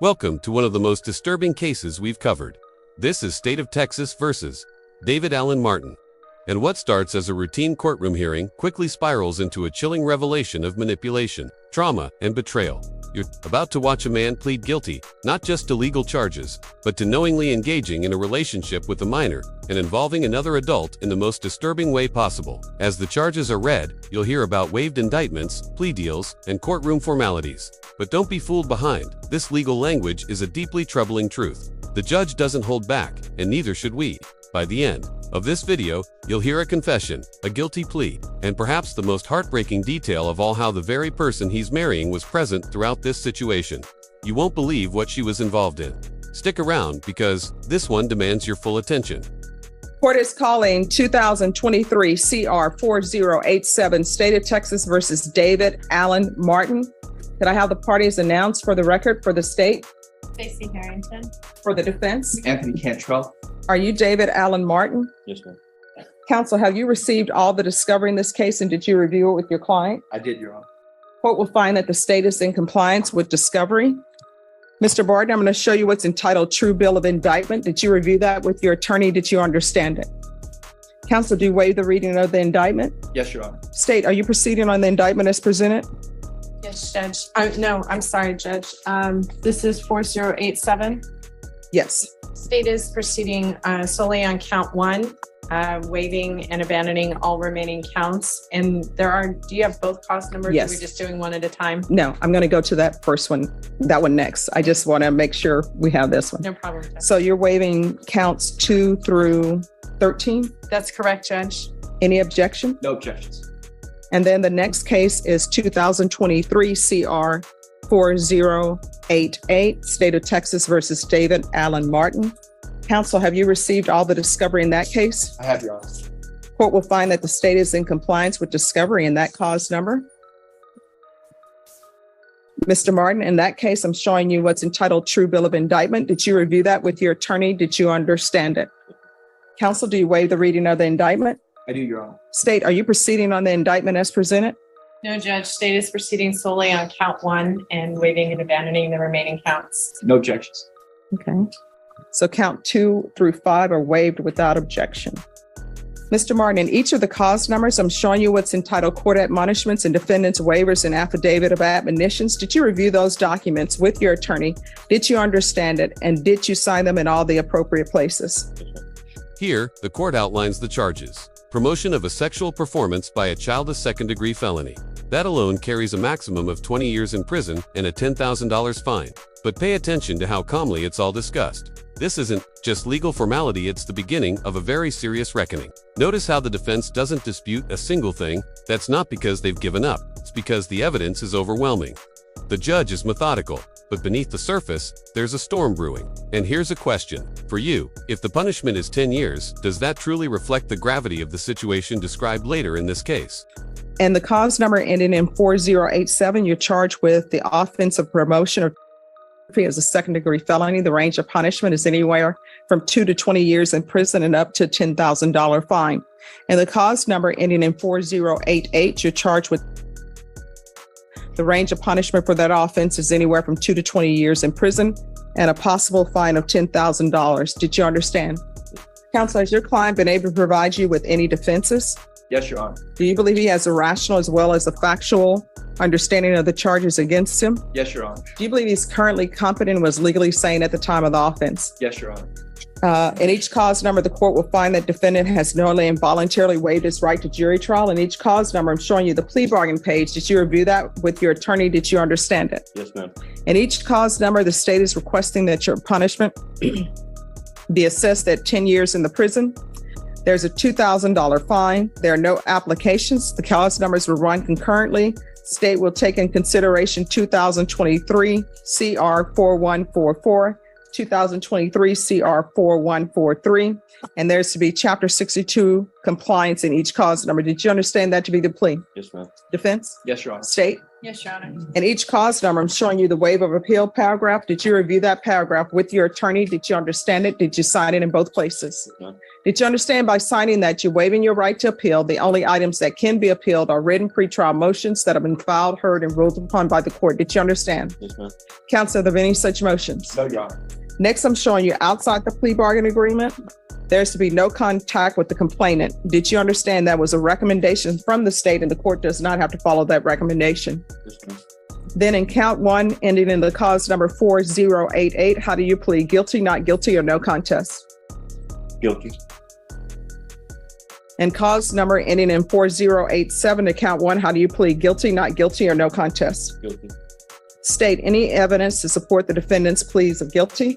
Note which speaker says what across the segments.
Speaker 1: Welcome to one of the most disturbing cases we've covered. This is State of Texas versus David Allen Martin. And what starts as a routine courtroom hearing quickly spirals into a chilling revelation of manipulation, trauma, and betrayal. You're about to watch a man plead guilty, not just to legal charges, but to knowingly engaging in a relationship with a minor and involving another adult in the most disturbing way possible. As the charges are read, you'll hear about waived indictments, plea deals, and courtroom formalities. But don't be fooled behind. This legal language is a deeply troubling truth. The judge doesn't hold back, and neither should we. By the end of this video, you'll hear a confession, a guilty plea, and perhaps the most heartbreaking detail of all, how the very person he's marrying was present throughout this situation. You won't believe what she was involved in. Stick around because this one demands your full attention.
Speaker 2: Court is calling 2023 CR 4087 State of Texas versus David Allen Martin. Could I have the parties announced for the record for the state?
Speaker 3: Stacey Harrington.
Speaker 2: For the defense?
Speaker 4: Anthony Cantrell.
Speaker 2: Are you David Allen Martin?
Speaker 4: Yes, ma'am.
Speaker 2: Counsel, have you received all the discovery in this case and did you review it with your client?
Speaker 4: I did, Your Honor.
Speaker 2: Court will find that the state is in compliance with discovery. Mr. Barton, I'm going to show you what's entitled True Bill of Indictment. Did you review that with your attorney? Did you understand it? Counsel, do you waive the reading of the indictment?
Speaker 4: Yes, Your Honor.
Speaker 2: State, are you proceeding on the indictment as presented?
Speaker 3: Yes, Judge. No, I'm sorry, Judge. This is 4087.
Speaker 2: Yes.
Speaker 3: State is proceeding solely on count one, waiving and abandoning all remaining counts. And do you have both cause numbers?
Speaker 2: Yes.
Speaker 3: Or are we just doing one at a time?
Speaker 2: No, I'm going to go to that one next. I just want to make sure we have this one.
Speaker 3: No problem, Judge.
Speaker 2: So you're waiving counts 2 through 13?
Speaker 3: That's correct, Judge.
Speaker 2: Any objection?
Speaker 4: No objections.
Speaker 2: And then the next case is 2023 CR 4088 State of Texas versus David Allen Martin. Counsel, have you received all the discovery in that case?
Speaker 4: I have, Your Honor.
Speaker 2: Court will find that the state is in compliance with discovery in that cause number. Mr. Martin, in that case, I'm showing you what's entitled True Bill of Indictment. Did you review that with your attorney? Did you understand it? Counsel, do you waive the reading of the indictment?
Speaker 4: I do, Your Honor.
Speaker 2: State, are you proceeding on the indictment as presented?
Speaker 3: No, Judge. State is proceeding solely on count one and waiving and abandoning the remaining counts.
Speaker 4: No objections.
Speaker 2: Okay. So count 2 through 5 are waived without objection. Mr. Martin, in each of the cause numbers, I'm showing you what's entitled Court Admonishments and Defendants Waivers and Affidavit of Admonitions. Did you review those documents with your attorney? Did you understand it? And did you sign them in all the appropriate places?
Speaker 1: Here, the court outlines the charges. Promotion of a sexual performance by a child, a second-degree felony. That alone carries a maximum of 20 years in prison and a $10,000 fine. But pay attention to how calmly it's all discussed. This isn't just legal formality, it's the beginning of a very serious reckoning. Notice how the defense doesn't dispute a single thing. That's not because they've given up. It's because the evidence is overwhelming. The judge is methodical, but beneath the surface, there's a storm brewing. And here's a question for you. If the punishment is 10 years, does that truly reflect the gravity of the situation described later in this case?
Speaker 2: And the cause number ending in 4087, you're charged with the offense of promotion of as a second-degree felony. The range of punishment is anywhere from 2 to 20 years in prison and up to $10,000 fine. And the cause number ending in 4088, you're charged with the range of punishment for that offense is anywhere from 2 to 20 years in prison and a possible fine of $10,000. Did you understand? Counsel, has your client been able to provide you with any defenses?
Speaker 4: Yes, Your Honor.
Speaker 2: Do you believe he has a rational as well as a factual understanding of the charges against him?
Speaker 4: Yes, Your Honor.
Speaker 2: Do you believe he's currently competent and was legally sane at the time of the offense?
Speaker 4: Yes, Your Honor.
Speaker 2: In each cause number, the court will find that defendant has knowingly and voluntarily waived his right to jury trial. In each cause number, I'm showing you the plea bargain page. Did you review that with your attorney? Did you understand it?
Speaker 4: Yes, ma'am.
Speaker 2: In each cause number, the state is requesting that your punishment be assessed at 10 years in the prison. There's a $2,000 fine. There are no applications. The cause numbers will run concurrently. State will take in consideration 2023 CR 4144, 2023 CR 4143, and there's to be Chapter 62 compliance in each cause number. Did you understand that to be the plea?
Speaker 5: Yes, ma'am.
Speaker 2: Defense?
Speaker 4: Yes, Your Honor.
Speaker 2: State?
Speaker 3: Yes, Your Honor.
Speaker 2: And each cause number, I'm showing you the waiver of appeal paragraph. Did you review that paragraph with your attorney? Did you understand it? Did you sign it in both places?
Speaker 5: No.
Speaker 2: Did you understand by signing that you're waiving your right to appeal? The only items that can be appealed are written pretrial motions that have been filed, heard, and ruled upon by the court. Did you understand?
Speaker 5: Yes, ma'am.
Speaker 2: Counsel, are there any such motions?
Speaker 4: No, Your Honor.
Speaker 2: Next, I'm showing you outside the plea bargain agreement, there's to be no contact with the complainant. Did you understand that was a recommendation from the state and the court does not have to follow that recommendation?
Speaker 5: Yes, ma'am.
Speaker 2: Then in count one, ending in the cause number 4088, how do you plead? Guilty, not guilty, or no contest?
Speaker 5: Guilty.
Speaker 2: And cause number ending in 4087 to count one, how do you plead? Guilty, not guilty, or no contest?
Speaker 5: Guilty.
Speaker 2: State any evidence to support the defendant's pleas of guilty.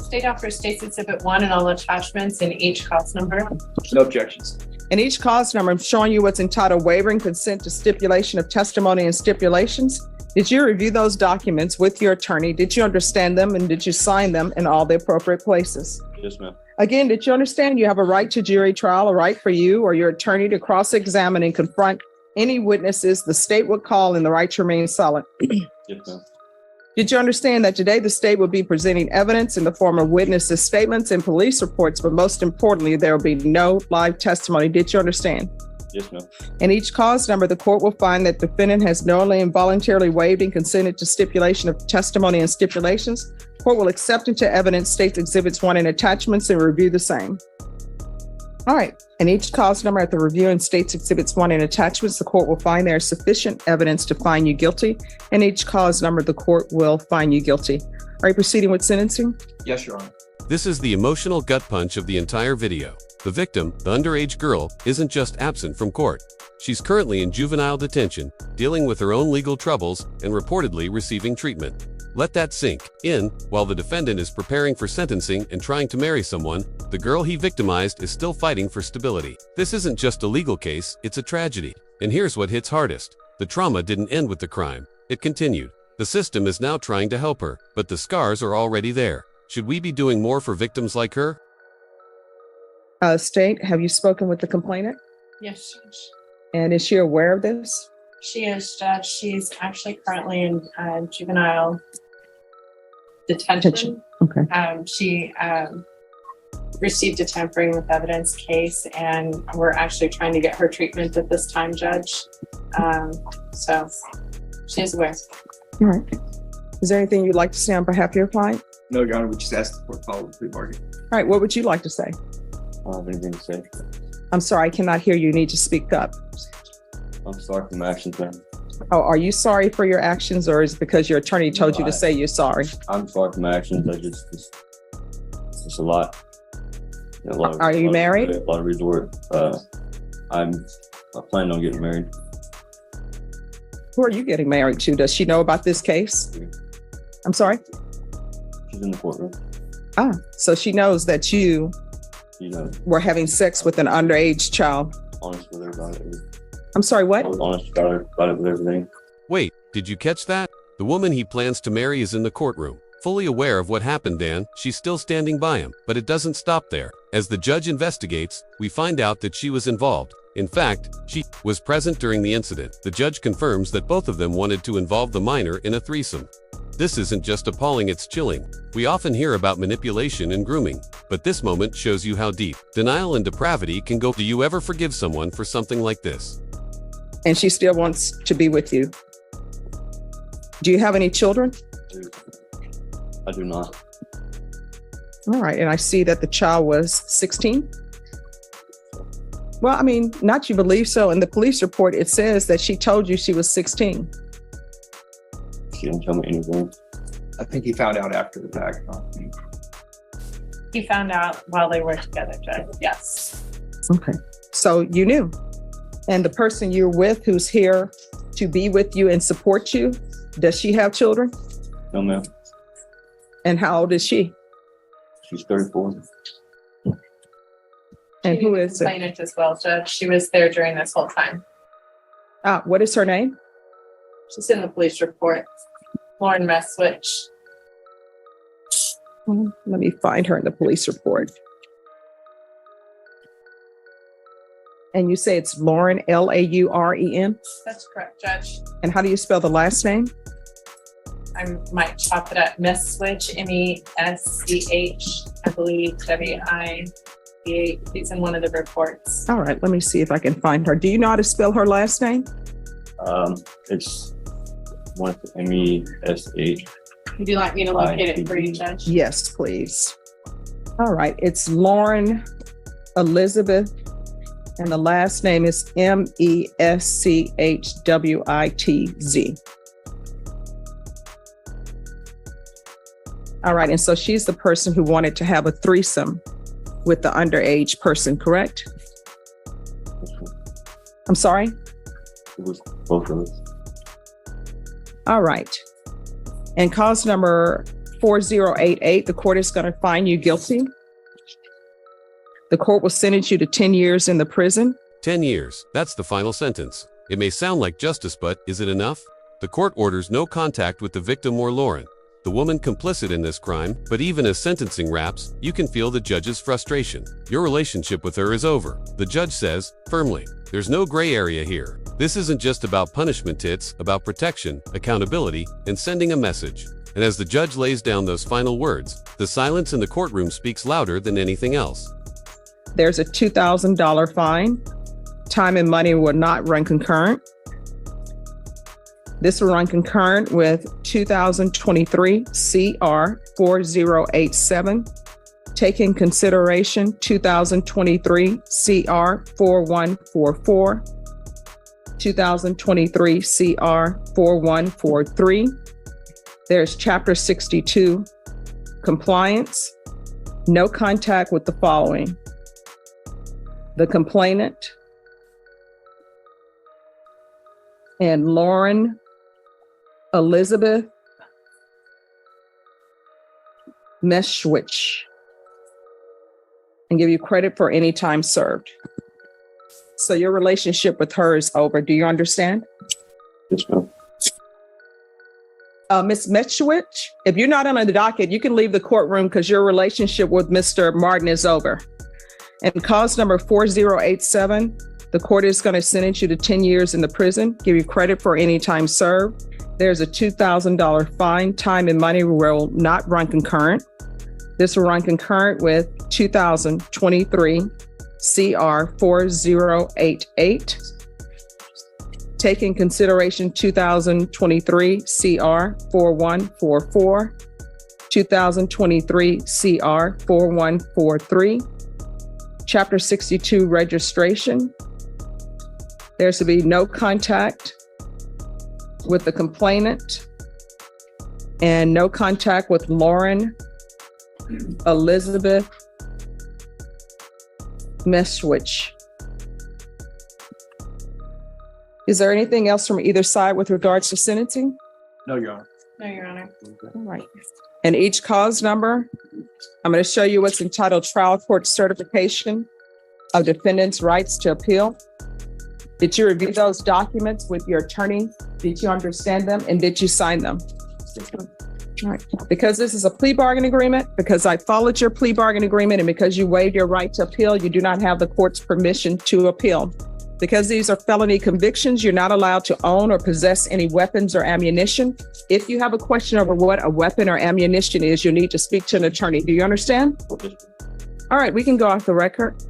Speaker 3: State offers State's Exhibit 1 and all attachments in each cause number.
Speaker 4: No objections.
Speaker 2: In each cause number, I'm showing you what's entitled Wavering Consent to Stipulation of Testimony and Stipulations. Did you review those documents with your attorney? Did you understand them and did you sign them in all the appropriate places?
Speaker 5: Yes, ma'am.
Speaker 2: Again, did you understand you have a right to jury trial, a right for you or your attorney to cross-examine and confront any witnesses the state would call and the right to remain silent?
Speaker 5: Yes, ma'am.
Speaker 2: Did you understand that today the state will be presenting evidence in the form of witnesses' statements and police reports, but most importantly, there will be no live testimony? Did you understand?
Speaker 5: Yes, ma'am.
Speaker 2: In each cause number, the court will find that the defendant has knowingly and voluntarily waived and consented to stipulation of testimony and stipulations. Court will accept into evidence State's Exhibits 1 and attachments and review the same. All right. In each cause number at the review and State's Exhibits 1 and attachments, the court will find there is sufficient evidence to find you guilty. In each cause number, the court will find you guilty. Are you proceeding with sentencing?
Speaker 4: Yes, Your Honor.
Speaker 1: This is the emotional gut punch of the entire video. The victim, the underage girl, isn't just absent from court. She's currently in juvenile detention, dealing with her own legal troubles and reportedly receiving treatment. Let that sink in. While the defendant is preparing for sentencing and trying to marry someone, the girl he victimized is still fighting for stability. This isn't just a legal case, it's a tragedy. And here's what hits hardest. The trauma didn't end with the crime. It continued. The system is now trying to help her, but the scars are already there. Should we be doing more for victims like her?
Speaker 2: State, have you spoken with the complainant?
Speaker 3: Yes, Judge.
Speaker 2: And is she aware of this?
Speaker 3: She is, Judge. She's actually currently in juvenile detention.
Speaker 2: Okay.
Speaker 3: She received a tampering with evidence case, and we're actually trying to get her treatment at this time, Judge. So she is aware.
Speaker 2: All right. Is there anything you'd like to say on behalf of your client?
Speaker 4: No, Your Honor. We just asked the court to follow the plea bargain.
Speaker 2: All right. What would you like to say?
Speaker 5: I don't have anything to say.
Speaker 2: I'm sorry, I cannot hear you. You need to speak up.
Speaker 5: I'm sorry for my actions, ma'am.
Speaker 2: Oh, are you sorry for your actions or is it because your attorney told you to say you're sorry?
Speaker 5: I'm sorry for my actions. It's just a lot.
Speaker 2: Are you married?
Speaker 5: A lot of resort. I plan on getting married.
Speaker 2: Who are you getting married to? Does she know about this case? I'm sorry?
Speaker 5: She's in the courtroom.
Speaker 2: So she knows that you
Speaker 5: You know,
Speaker 2: were having sex with an underage child.
Speaker 5: honest with her about it.
Speaker 2: I'm sorry,
Speaker 5: I
Speaker 2: what?
Speaker 5: was honest about it with everything.
Speaker 1: Wait, did you catch that? The woman he plans to marry is in the courtroom. Fully aware of what happened, Dan, she's still standing by him, but it doesn't stop there. As the judge investigates, we find out that she was involved. In fact, she was present during the incident. The judge confirms that both of them wanted to involve the minor in a threesome. This isn't just appalling, it's chilling. We often hear about manipulation and grooming, but this moment shows you how deep denial and depravity can go. Do you ever forgive someone for something like this?
Speaker 2: And she still wants to be with you. Do you have any children?
Speaker 5: I do not.
Speaker 2: All right, and I see that the child was 16. Well, I mean, not you believe so. In the police report, it says that she told you she was 16.
Speaker 5: She didn't tell me anything.
Speaker 4: I think he found out after the fact.
Speaker 3: He found out while they were together, Judge. Yes.
Speaker 2: Okay. So you knew. And the person you're with who's here to be with you and support you, does she have children?
Speaker 5: No, ma'am.
Speaker 2: And how old is she?
Speaker 5: She's 34.
Speaker 2: And who is it?
Speaker 3: Complainant as well, Judge. She was there during this whole time.
Speaker 2: What is her name?
Speaker 3: She's in the police report. Lauren Messwich.
Speaker 2: Let me find her in the police report. And you say it's Lauren, Lauren?
Speaker 3: That's correct, Judge.
Speaker 2: And how do you spell the last name?
Speaker 3: I might chop it up. Meschwich, Mesch, I believe, WICH. It's in one of the reports.
Speaker 2: All right, let me see if I can find her. Do you know how to spell her last name?
Speaker 5: It's one MESH.
Speaker 3: Would you like me to locate it for you, Judge?
Speaker 2: Yes, please. All right, it's Lauren Elizabeth, and the last name is Meschwitz. All right, and so she's the person who wanted to have a threesome with the underage person, correct? I'm sorry?
Speaker 5: It was both of us.
Speaker 2: All right. And cause number 4088, the court is going to find you guilty. The court will sentence you to 10 years in the prison.
Speaker 1: 10 years, that's the final sentence. It may sound like justice, but is it enough? The court orders no contact with the victim or Lauren, the woman complicit in this crime, but even as sentencing wraps, you can feel the judge's frustration. Your relationship with her is over. The judge says, firmly, there's no gray area here. This isn't just about punishment, it's about protection, accountability, and sending a message. And as the judge lays down those final words, the silence in the courtroom speaks louder than anything else.
Speaker 2: There's a $2,000 fine. Time and money will not run concurrent. This will run concurrent with 2023 CR 4087. Take in consideration 2023 CR 4144, 2023 CR 4143. There's Chapter 62, compliance. No contact with the following: the complainant and Lauren Elizabeth Meschwitz, and give you credit for any time served. So your relationship with her is over. Do you understand?
Speaker 5: Yes, ma'am.
Speaker 2: Ms. Meschwitz, if you're not on the docket, you can leave the courtroom because your relationship with Mr. Martin is over. And cause number 4087, the court is going to sentence you to 10 years in the prison, give you credit for any time served. There's a $2,000 fine. Time and money will not run concurrent. This will run concurrent with 2023 CR 4088. Take in consideration 2023 CR 4144, 2023 CR 4143, Chapter 62 registration. There's to be no contact with the complainant and no contact with Lauren Elizabeth Meschwitz. Is there anything else from either side with regards to sentencing?
Speaker 4: No, Your Honor.
Speaker 3: No, Your Honor.
Speaker 2: All right. And each cause number, I'm going to show you what's entitled Trial Court Certification of Defendant's Rights to Appeal. Did you review those documents with your attorney? Did you understand them? And did you sign them? All right. Because this is a plea bargain agreement, because I followed your plea bargain agreement, and because you waived your right to appeal, you do not have the court's permission to appeal. Because these are felony convictions, you're not allowed to own or possess any weapons or ammunition. If you have a question over what a weapon or ammunition is, you need to speak to an attorney. Do you understand? All right, we can go off the record.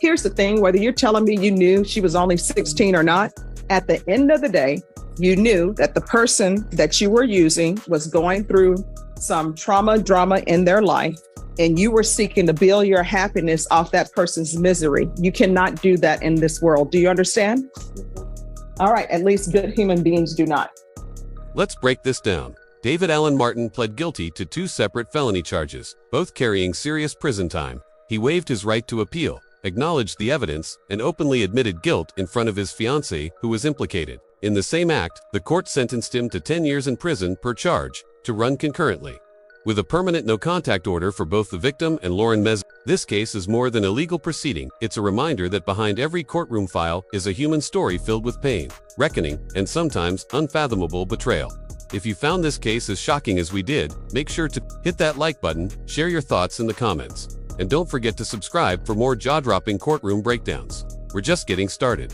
Speaker 2: Here's the thing, whether you're telling me you knew she was only 16 or not, at the end of the day, you knew that the person that you were using was going through some drama in their life, and you were seeking to build your happiness off that person's misery. You cannot do that in this world. Do you understand? All right, at least good human beings do not.
Speaker 1: Let's break this down. David Allen Martin pled guilty to 2 separate felony charges, both carrying serious prison time. He waived his right to appeal, acknowledged the evidence, and openly admitted guilt in front of his fiancée, who was implicated. In the same act, the court sentenced him to 10 years in prison per charge, to run concurrently. With a permanent no-contact order for both the victim and Lauren Meschwitz, this case is more than a legal proceeding. It's a reminder that behind every courtroom file is a human story filled with pain, reckoning, and sometimes unfathomable betrayal. If you found this case as shocking as we did, make sure to hit that like button, share your thoughts in the comments, and don't forget to subscribe for more jaw-dropping courtroom breakdowns. We're just getting started.